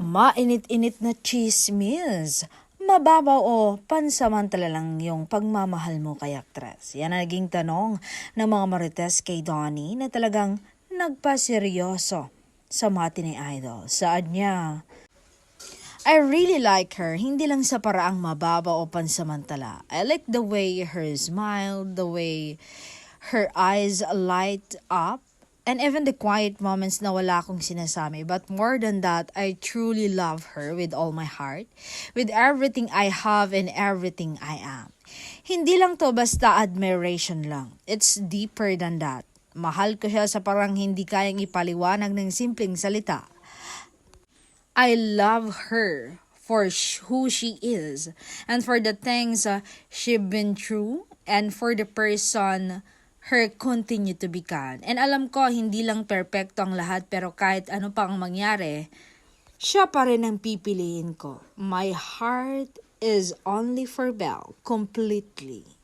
Mainit-init na chismis. Mababaw o pansamantala lang yung pagmamahal mo kay aktres? Yan ang naging tanong ng mga marites kay Donnie na talagang nagpaseryoso sa matinee idol. Saad niya, I really like her, hindi lang sa paraang mababaw o pansamantala. I like the way her smile, the way her eyes light up, and even the quiet moments na wala akong sinasabi. But more than that, I truly love her with all my heart, with everything I have and everything I am. Hindi lang to basta admiration lang. It's deeper than that. Mahal ko siya sa parang hindi kayang ipaliwanag ng simpleng salita. I love her for who she is and for the things she's been through and for the person her continue to become. And alam ko, hindi lang perpekto ang lahat pero kahit ano pa ang mangyari, siya pa rin ang pipiliin ko. My heart is only for Belle completely.